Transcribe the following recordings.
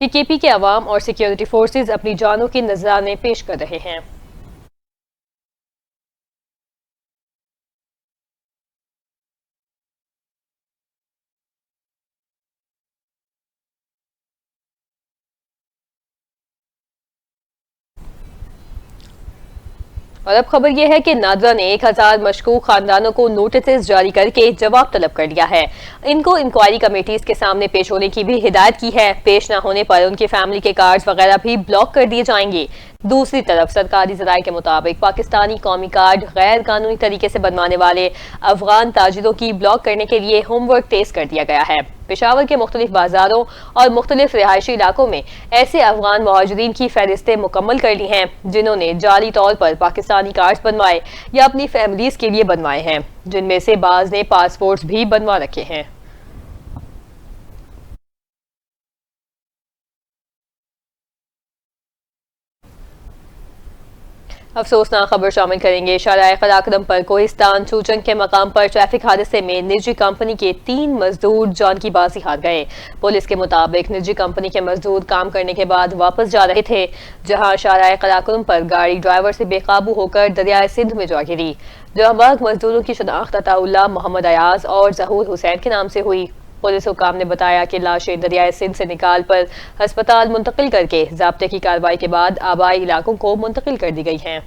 پی کے پی کے عوام اور سیکیورٹی فورسز اپنی جانوں کی نذرانے پیش کر رہے ہیں۔ اور اب خبر یہ ہے کہ نادرا نے 1000 مشکوک خاندانوں کو نوٹسز جاری کر کے جواب طلب کر لیا ہے۔ ان کو انکوائری کمیٹیز کے سامنے پیش ہونے کی بھی ہدایت کی ہے۔ پیش نہ ہونے پر ان کی فیملی کے کارڈز وغیرہ بھی بلاک کر دیے جائیں گے۔ دوسری طرف سرکاری ذرائع کے مطابق پاکستانی قومی کارڈ غیر قانونی طریقے سے بنوانے والے افغان تاجروں کی بلاک کرنے کے لیے ہوم ورک تیز کر دیا گیا ہے۔ پشاور کے مختلف بازاروں اور مختلف رہائشی علاقوں میں ایسے افغان مہاجرین کی فہرستیں مکمل کر لی ہیں جنہوں نے جعلی طور پر پاکستانی کارڈز بنوائے یا اپنی فیملیز کے لیے بنوائے ہیں، جن میں سے بعض نے پاسپورٹس بھی بنوا رکھے ہیں۔ افسوسناک خبر شامل کریں گے۔ شارع قراقرم پر کوہستان چوچنگ کے مقام پر ٹریفک حادثے میں نجی کمپنی کے 3 مزدور جان کی بازی ہار گئے۔ پولیس کے مطابق نجی کمپنی کے مزدور کام کرنے کے بعد واپس جا رہے تھے، جہاں شارع قراقرم پر گاڑی ڈرائیور سے بے قابو ہو کر دریائے سندھ میں جا گری۔ جہاں باغ مزدوروں کی شناخت عطا اللہ، محمد ایاز اور ظہور حسین کے نام سے ہوئی۔ پولیس حکام نے بتایا کہ لاشیں دریائے سندھ سے نکال پر ہسپتال منتقل کر کے ضابطے کی کارروائی کے بعد آبائی علاقوں کو منتقل کر دی گئی ہیں۔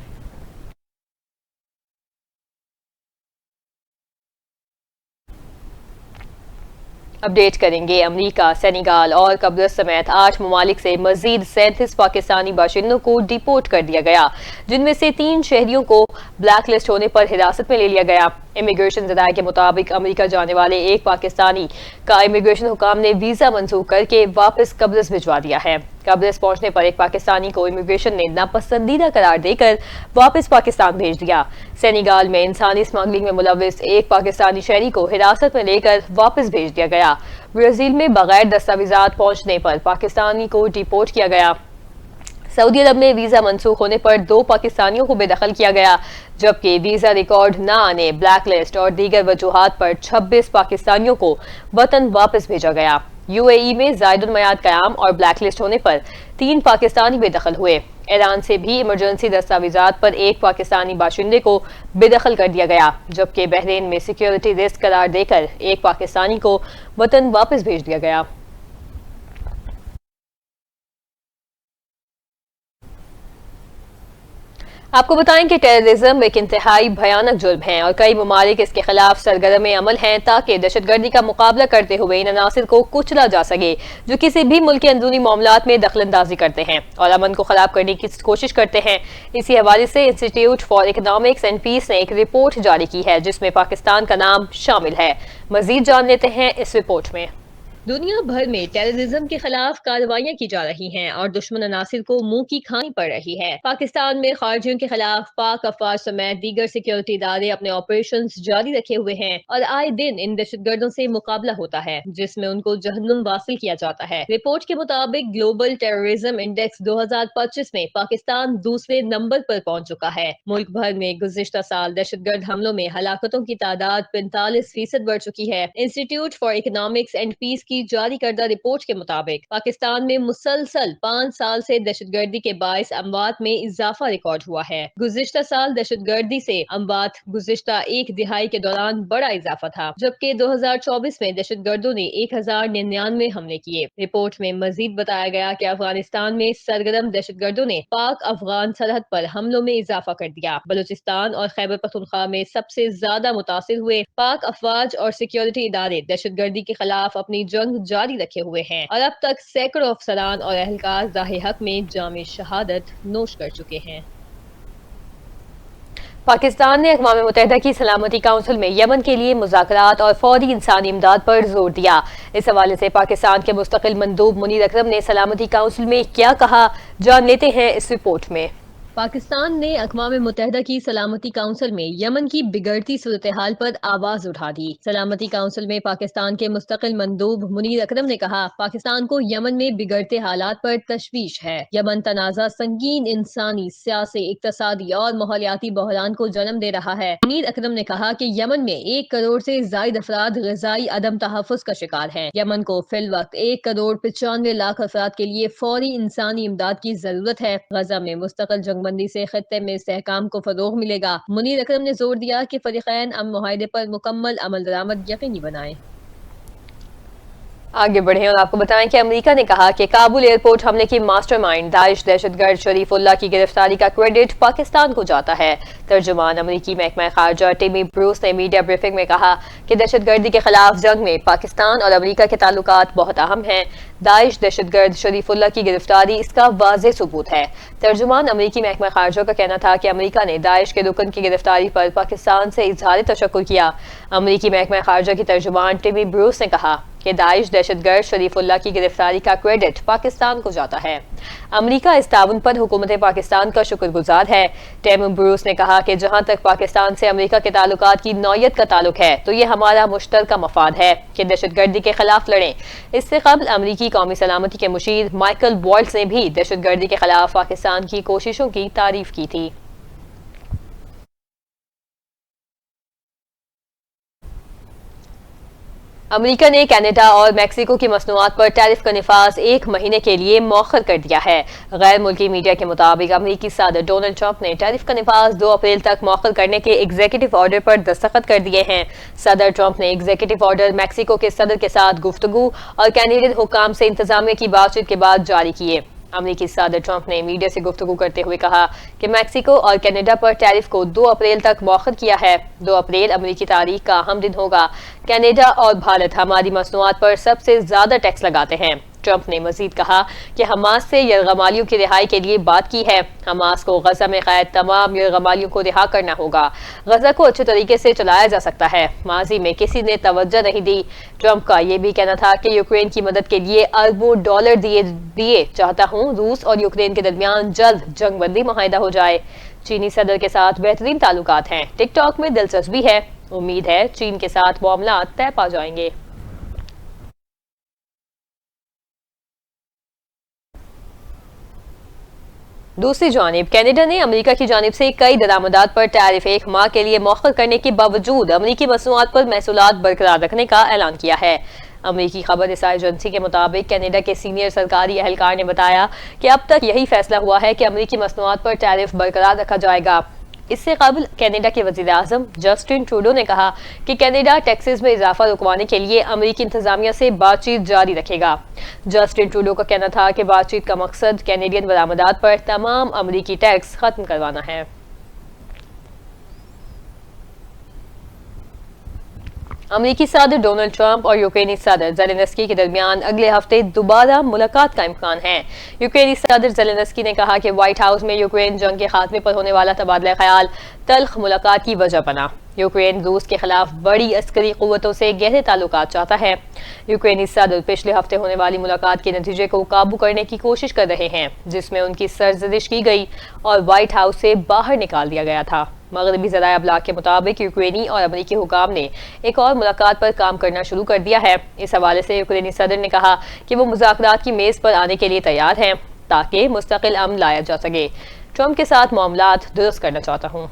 اپڈیٹ کریں گے۔ امریکہ، سینیگال اور قبرص سمیت 8 ممالک سے مزید 37 پاکستانی باشندوں کو ڈیپورٹ کر دیا گیا، جن میں سے 3 شہریوں کو بلیک لسٹ ہونے پر حراست میں لے لیا گیا۔ امیگریشن ذرائع کے مطابق امریکہ جانے والے ایک پاکستانی کا امیگریشن حکام نے ویزا منسوخ کر کے واپس قبرص بھجوا دیا ہے۔ قبرص پہنچنے پر ایک پاکستانی کو امیگریشن نے ناپسندیدہ قرار دے کر واپس پاکستان بھیج دیا۔ سینیگال میں انسانی اسمگلنگ میں ملوث ایک پاکستانی شہری کو حراست میں لے کر واپس بھیج دیا گیا۔ برازیل میں بغیر دستاویزات پہنچنے پر پاکستانی کو ڈیپورٹ کیا گیا۔ سعودی عرب میں ویزا منسوخ ہونے پر 2 پاکستانیوں کو بے دخل کیا گیا، جبکہ ویزا ریکارڈ نہ آنے، بلیک لسٹ اور دیگر وجوہات پر 26 پاکستانیوں کو وطن واپس بھیجا گیا۔ یو اے ای میں زائد المیعاد قیام اور بلیک لسٹ ہونے پر 3 پاکستانی بے دخل ہوئے۔ ایران سے بھی ایمرجنسی دستاویزات پر ایک پاکستانی باشندے کو بے دخل کر دیا گیا، جبکہ بحرین میں سیکیورٹی رسک قرار دے کر ایک پاکستانی کو وطن واپس بھیج دیا گیا۔ آپ کو بتائیں کہ ٹیررزم ایک انتہائی بھیانک جرم ہے اور کئی ممالک اس کے خلاف سرگرم عمل ہیں تاکہ دہشت گردی کا مقابلہ کرتے ہوئے ان عناصر کو کچلا جا سکے جو کسی بھی ملک کے اندرونی معاملات میں دخل اندازی کرتے ہیں اور امن کو خراب کرنے کی کوشش کرتے ہیں۔ اسی حوالے سے انسٹی ٹیوٹ فار اکنامکس اینڈ پیس نے ایک رپورٹ جاری کی ہے جس میں پاکستان کا نام شامل ہے۔ مزید جان لیتے ہیں اس رپورٹ میں۔ دنیا بھر میں ٹیررزم کے خلاف کارروائیاں کی جا رہی ہیں اور دشمن عناصر کو منہ کی کھانی پڑ رہی ہے۔ پاکستان میں خارجیوں کے خلاف پاک افواج سمیت دیگر سیکیورٹی ادارے اپنے آپریشنز جاری رکھے ہوئے ہیں اور آئے دن ان دہشت گردوں سے مقابلہ ہوتا ہے جس میں ان کو جہنم واصل کیا جاتا ہے۔ رپورٹ کے مطابق گلوبل ٹیررزم انڈیکس 2025 میں پاکستان دوسرے نمبر پر پہنچ چکا ہے۔ ملک بھر میں گزشتہ سال دہشت گرد حملوں میں ہلاکتوں کی تعداد 45% بڑھ چکی ہے۔ انسٹی ٹیوٹ فار اکنامکس اینڈ پیس کی جاری کردہ رپورٹ کے مطابق پاکستان میں مسلسل 5 سال سے دہشت گردی کے باعث اموات میں اضافہ ریکارڈ ہوا ہے۔ گزشتہ سال دہشت گردی سے اموات گزشتہ ایک دہائی کے دوران بڑا اضافہ تھا، جبکہ 2024 میں دہشت گردوں نے 1099 حملے کیے۔ رپورٹ میں مزید بتایا گیا کہ افغانستان میں سرگرم دہشت گردوں نے پاک افغان سرحد پر حملوں میں اضافہ کر دیا۔ بلوچستان اور خیبر پختونخوا میں سب سے زیادہ متاثر ہوئے پاک افواج اور سیکیورٹی ادارے دہشت گردی کے خلاف اپنی جنگ جاری رکھے ہوئے ہیں اور اب تک سینکڑوں افسران اور اہلکار ذاہ حق میں جام شہادت نوش کر چکے ہیں۔ پاکستان نے اقوام متحدہ کی سلامتی کونسل میں یمن کے لیے مذاکرات اور فوری انسانی امداد پر زور دیا۔ اس حوالے سے پاکستان کے مستقل مندوب منیر اکرم نے سلامتی کونسل میں کیا کہا، جان لیتے ہیں اس رپورٹ میں۔ پاکستان نے اقوام متحدہ کی سلامتی کونسل میں یمن کی بگڑتی صورتحال پر آواز اٹھا دی۔ سلامتی کونسل میں پاکستان کے مستقل مندوب منیر اکرم نے کہا، پاکستان کو یمن میں بگڑتے حالات پر تشویش ہے۔ یمن تنازع سنگین انسانی، سیاسی، اقتصادی اور ماحولیاتی بحران کو جنم دے رہا ہے۔ منیر اکرم نے کہا کہ یمن میں 1 کروڑ سے زائد افراد غذائی عدم تحفظ کا شکار ہیں۔ یمن کو فی الوقت 1 کروڑ 95 لاکھ افراد کے لیے فوری انسانی امداد کی ضرورت ہے۔ غزہ میں مستقل جنگ بندی سے خطے میں استحکام کو فروغ ملے گا۔ منیر اکرم نے زور دیا کہ فریقین امن معاہدے پر مکمل عمل درآمد یقینی بنائیں۔ آگے بڑھیں اور آپ کو بتائیں کہ امریکہ نے کہا کہ کابل ایئرپورٹ حملے کی ماسٹر مائنڈ داعش دہشت گرد شریف اللہ کی گرفتاری کا کریڈٹ پاکستان کو جاتا ہے۔ ترجمان امریکی محکمہ خارجہ ٹیمی بروس نے میڈیا بریفنگ میں کہا کہ دہشت گردی کے خلاف جنگ میں پاکستان اور امریکہ کے تعلقات بہت اہم ہیں۔ داعش دہشت گرد شریف اللہ کی گرفتاری اس کا واضح ثبوت ہے۔ ترجمان امریکی محکمہ خارجہ کا کہنا تھا کہ امریکہ نے داعش کے رکن کی گرفتاری پر پاکستان سے اظہار تشکر کیا۔ امریکی محکمہ خارجہ کی ترجمان ٹیمی بروس نے کہا کہ داعش دہشت گرد شریف اللہ کی گرفتاری کا کریڈٹ پاکستان کو جاتا ہے۔ امریکہ اس تعاون پر حکومت پاکستان کا شکر گزار ہے۔ ٹیم بروس نے کہا کہ جہاں تک پاکستان سے امریکہ کے تعلقات کی نوعیت کا تعلق ہے تو یہ ہمارا مشترکہ مفاد ہے کہ دہشت گردی کے خلاف لڑیں۔ اس سے قبل امریکی قومی سلامتی کے مشیر مائیکل والٹز نے بھی دہشت گردی کے خلاف پاکستان کی کوششوں کی تعریف کی تھی۔ امریکہ نے کینیڈا اور میکسیکو کی مصنوعات پر ٹیرف کا نفاذ 1 مہینے کے لیے مؤخر کر دیا ہے۔ غیر ملکی میڈیا کے مطابق امریکی صدر ڈونلڈ ٹرمپ نے ٹیرف کا نفاذ 2 اپریل تک مؤخر کرنے کے ایگزیکٹو آرڈر پر دستخط کر دیے ہیں۔ صدر ٹرمپ نے ایگزیکٹو آرڈر میکسیکو کے صدر کے ساتھ گفتگو اور کینیڈین حکام سے انتظامیہ کی بات چیت کے بعد جاری کیے۔ امریکی صدر ٹرمپ نے میڈیا سے گفتگو کرتے ہوئے کہا کہ میکسیکو اور کینیڈا پر ٹیرف کو 2 اپریل تک مؤخر کیا ہے۔ 2 اپریل امریکی تاریخ کا اہم دن ہوگا۔ کینیڈا اور بھارت ہماری مصنوعات پر سب سے زیادہ ٹیکس لگاتے ہیں۔ ٹرمپ نے مزید کہا کہ حماس سے یرغمالیوں کی رہائی کے لیے بات کی ہے۔ حماس کو غزہ میں قید تمام یرغمالیوں کو رہا کرنا ہوگا۔ غزہ کو اچھے طریقے سے چلایا جا سکتا ہے۔ ماضی میں کسی نے توجہ نہیں دی۔ ٹرمپ کا یہ بھی کہنا تھا کہ یوکرین کی مدد کے لیے اربوں ڈالر دیے چاہتا ہوں۔ روس اور یوکرین کے درمیان جلد جنگ بندی معاہدہ ہو جائے۔ چینی صدر کے ساتھ بہترین تعلقات ہیں۔ ٹک ٹاک میں دلچسپی ہے۔ امید ہے چین کے ساتھ معاملات طے پا جائیں گے۔ دوسری جانب کینیڈا نے امریکہ کی جانب سے کئی درآمدات پر ٹیرف 1 ماہ کے لیے مؤخر کرنے کے باوجود امریکی مصنوعات پر محصولات برقرار رکھنے کا اعلان کیا ہے۔ امریکی خبر رساں ایجنسی کے مطابق کینیڈا کے سینئر سرکاری اہلکار نے بتایا کہ اب تک یہی فیصلہ ہوا ہے کہ امریکی مصنوعات پر ٹیرف برقرار رکھا جائے گا۔ اس سے قبل کینیڈا کے وزیر اعظم جسٹن ٹروڈو نے کہا کہ کینیڈا ٹیکسز میں اضافہ رکوانے کے لیے امریکی انتظامیہ سے بات چیت جاری رکھے گا۔ جسٹن ٹروڈو کا کہنا تھا کہ بات چیت کا مقصد کینیڈین برآمدات پر تمام امریکی ٹیکس ختم کروانا ہے۔ امریکی صدر ڈونلڈ ٹرمپ اور یوکرینی صدر زیلنسکی کے درمیان اگلے ہفتے دوبارہ ملاقات کا امکان ہے۔ یوکرینی صدر زیلنسکی نے کہا کہ وائٹ ہاؤس میں یوکرین جنگ کے خاتمے پر ہونے والا تبادلہ خیال تلخ ملاقات کی وجہ بنا۔ یوکرین روس کے خلاف بڑی عسکری قوتوں سے گہرے تعلقات چاہتا ہے۔ یوکرینی صدر پچھلے ہفتے ہونے والی ملاقات کے نتیجے کو قابو کرنے کی کوشش کر رہے ہیں، جس میں ان کی سرزنش کی گئی اور وائٹ ہاؤس سے باہر نکال دیا گیا تھا۔ مغربی ذرائع ابلاغ کے مطابق یوکرینی اور امریکی حکام نے ایک اور ملاقات پر کام کرنا شروع کر دیا ہے۔ اس حوالے سے یوکرینی صدر نے کہا کہ وہ مذاکرات کی میز پر آنے کے لیے تیار ہیں تاکہ مستقل امن لایا جا سکے۔ ٹرمپ کے ساتھ معاملات درست کرنا چاہتا ہوں۔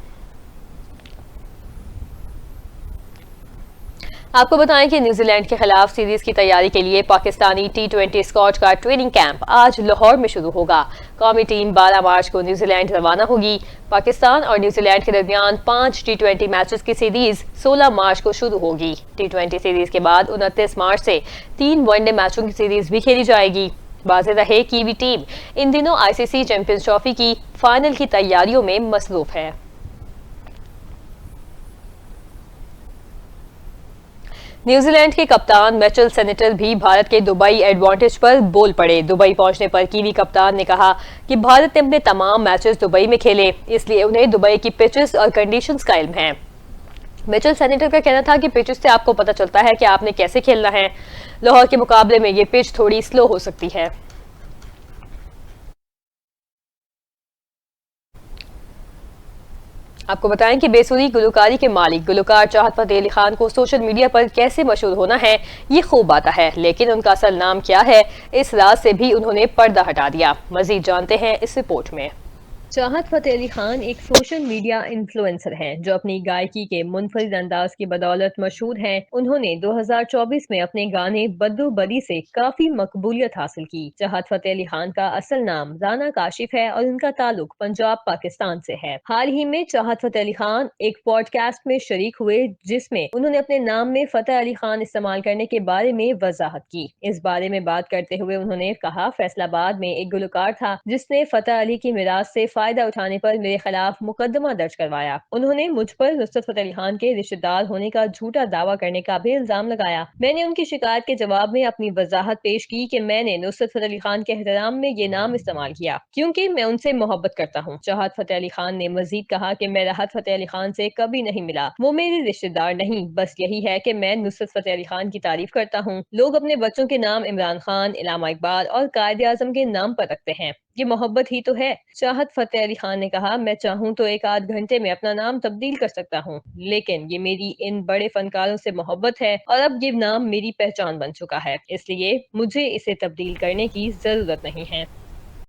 آپ کو بتائیں کہ نیوزی لینڈ کے خلاف سیریز کی تیاری کے لیے پاکستانی T20 اسکواڈ کا ٹریننگ کیمپ آج لاہور میں شروع ہوگا۔ قومی ٹیم 12 مارچ کو نیوزی لینڈ روانہ ہوگی۔ پاکستان اور نیوزی لینڈ کے درمیان 5 T20 میچز کی سیریز 16 مارچ کو شروع ہوگی۔ T20 سیریز کے بعد 29 مارچ سے 3 ون ڈے میچوں کی سیریز بھی کھیلی جائے گی۔ واضح رہے کیوی ٹیم ان دنوں ICC چیمپئنز ٹرافی کی فائنل کی تیاریوں میں مصروف ہے۔ نیوزی لینڈ کے کپتان میچل سینیٹر بھی بھارت کے دبئی ایڈوانٹیج پر بول پڑے۔ دبئی پہنچنے پر کیوی کپتان نے کہا کہ بھارت نے اپنے تمام میچز دبئی میں کھیلے، اس لیے انہیں دبئی کی پچز اور کنڈیشنز کا علم ہے۔ میچل سینیٹر کا کہنا تھا کہ پچز سے آپ کو پتہ چلتا ہے کہ آپ نے کیسے کھیلنا ہے۔ لاہور کے مقابلے میں یہ پچ تھوڑی سلو ہو سکتی ہے۔ آپ کو بتائیں کہ بے سری گلوکاری کے مالک گلوکار چاہت فتح علی خان کو سوشل میڈیا پر کیسے مشہور ہونا ہے یہ خوب آتا ہے، لیکن ان کا اصل نام کیا ہے اس راز سے بھی انہوں نے پردہ ہٹا دیا۔ مزید جانتے ہیں اس رپورٹ میں۔ چاہت فتح علی خان ایک سوشل میڈیا انفلوئنسر ہیں جو اپنی گائیکی کے منفرد انداز کی بدولت مشہور ہیں۔ انہوں نے 2024 میں اپنے گانے بدو بدی سے کافی مقبولیت حاصل کی۔ چاہت فتح علی خان کا اصل نام رانا کاشف ہے اور ان کا تعلق پنجاب پاکستان سے ہے۔ حال ہی میں چاہت فتح علی خان ایک پوڈ کاسٹ میں شریک ہوئے جس میں انہوں نے اپنے نام میں فتح علی خان استعمال کرنے کے بارے میں وضاحت کی۔ اس بارے میں بات کرتے ہوئے انہوں نے کہا، فیصل آباد میں ایک گلوکار تھا جس نے فتح علی کی میراث سے فائدہ اٹھانے پر میرے خلاف مقدمہ درج کروایا۔ انہوں نے مجھ پر نصرت فتح علی خان کے رشتہ دار ہونے کا جھوٹا دعویٰ کرنے کا بھی الزام لگایا۔ میں نے ان کی شکایت کے جواب میں اپنی وضاحت پیش کی کہ میں نے نصرت فتح علی خان کے احترام میں یہ نام استعمال کیا کیونکہ میں ان سے محبت کرتا ہوں۔ چاہت فتح علی خان نے مزید کہا کہ میں راحت فتح علی خان سے کبھی نہیں ملا، وہ میرے رشتہ دار نہیں، بس یہی ہے کہ میں نصرت فتح علی خان کی تعریف کرتا ہوں۔ لوگ اپنے بچوں کے نام عمران خان، علامہ اقبال اور قائد اعظم کے نام پر رکھتے ہیں، یہ محبت ہی تو ہے۔ چاہت فتح علی خان نے کہا، میں چاہوں تو 1 آدھ گھنٹے میں اپنا نام تبدیل کر سکتا ہوں، لیکن یہ میری ان بڑے فنکاروں سے محبت ہے اور اب یہ نام میری پہچان بن چکا ہے، اس لیے مجھے اسے تبدیل کرنے کی ضرورت نہیں ہے۔